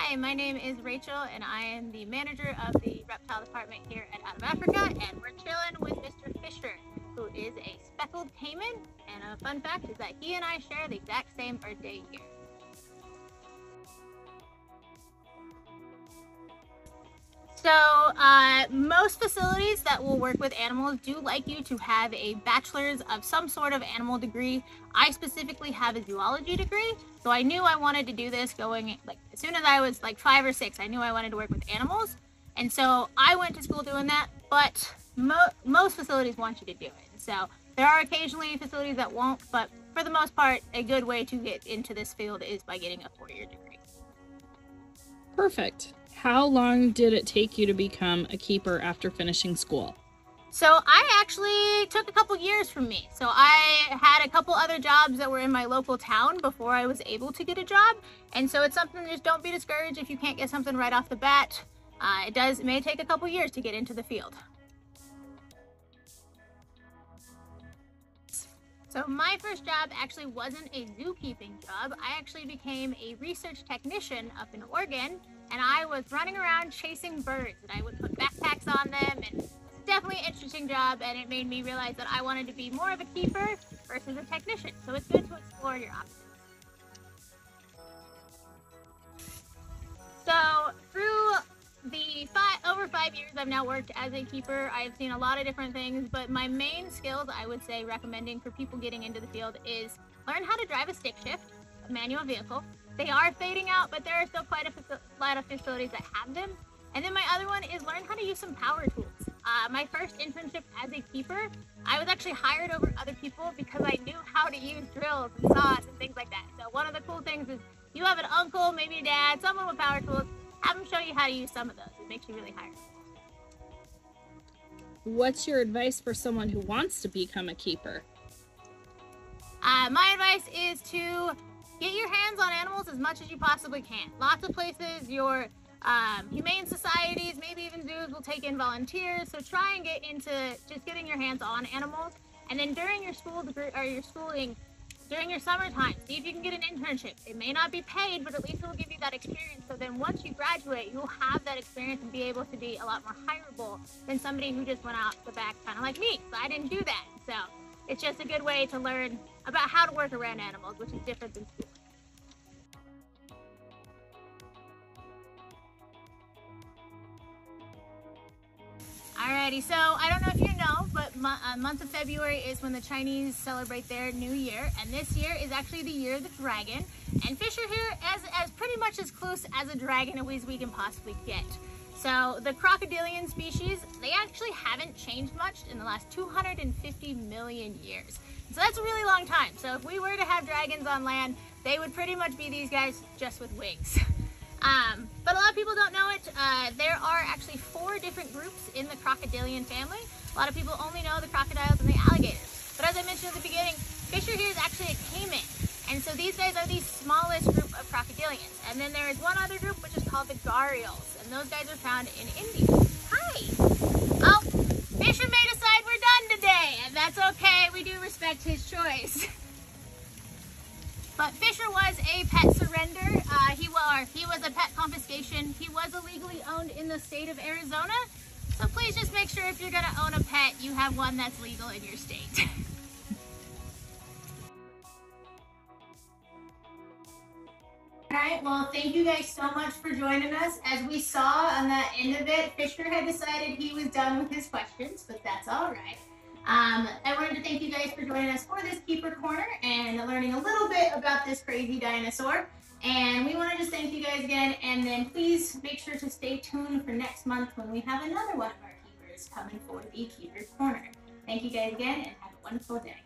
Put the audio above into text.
Hi, my name is Rachel, and I am the manager of the Reptile Department here at Out of Africa, and we're chilling with Mr. Fisher, who is a Speckled Caiman, and a fun fact is that he and I share the exact same birthday year. So, most facilities that will work with animals do like you to have a bachelor's of some sort of animal degree. I specifically have a zoology degree, so I knew I wanted to do this going, like, as soon as I was like 5 or 6, I knew I wanted to work with animals. And so I went to school doing that, but most facilities want you to do it. So there are occasionally facilities that won't, but for the most part, a good way to get into this field is by getting a 4-year degree. Perfect. How long did it take you to become a keeper after finishing school? So I actually took a couple years from me. So I had a couple other jobs that were in my local town before I was able to get a job. And so it's something, just don't be discouraged if you can't get something right off the bat. It may take a couple years to get into the field. So my first job actually wasn't a zookeeping job. I actually became a research technician up in Oregon, and I was running around chasing birds, and I would put backpacks on them, and it's definitely an interesting job, and it made me realize that I wanted to be more of a keeper versus a technician. So it's good to explore your options. So through the over 5 years I've now worked as a keeper, I've seen a lot of different things, but my main skills I would say recommending for people getting into the field is learn how to drive a stick shift, a manual vehicle. They are fading out, but there are still quite a lot of facilities that have them. And then my other one is learn how to use some power tools. My first internship as a keeper, I was actually hired over other people because I knew how to use drills and saws and things like that. So one of the cool things is you have an uncle, maybe a dad, someone with power tools, have them show you how to use some of those. It makes you really hireable. What's your advice for someone who wants to become a keeper? My advice is to get your hands on animals as much as you possibly can. Lots of places, your humane societies, maybe even zoos will take in volunteers. So try and get into just getting your hands on animals. And then during your school degree or your schooling, during your summertime, see if you can get an internship. It may not be paid, but at least it will give you that experience. So then once you graduate, you'll have that experience and be able to be a lot more hireable than somebody who just went out the back, kind of like me. So I didn't do that. So it's just a good way to learn about how to work around animals, which is different than school. Alrighty, so I don't know if you know, but month of February is when the Chinese celebrate their New Year, and this year is actually the year of the dragon. And fish are here as pretty much as close as a dragon as we can possibly get. So the crocodilian species, they actually haven't changed much in the last 250 million years. So that's a really long time. So if we were to have dragons on land, they would pretty much be these guys just with wings. But a lot of people don't know it. There are actually 4 different groups in the crocodilian family. A lot of people only know the crocodiles and the alligators. But as I mentioned at the beginning, fisher here is actually a caiman. And so these guys are the smallest group of crocodilians. And then there is one other group which is called the gharials. And those guys are found in India. Hi! Oh, Fisher may decide we're done today. And that's okay. We do respect his choice. But Fisher was a pet surrender. He was a pet confiscation. He was illegally owned in the state of Arizona. So please just make sure if you're going to own a pet, you have one that's legal in your state. Alright, well thank you guys so much for joining us. As we saw on that end of it, Fisher had decided he was done with his questions, but that's alright. I wanted to thank you guys for joining us for this Keeper Corner and learning a little bit about this crazy dinosaur. And we want to just thank you guys again, and then please make sure to stay tuned for next month when we have another one of our keepers coming for the Keeper Corner. Thank you guys again, and have a wonderful day.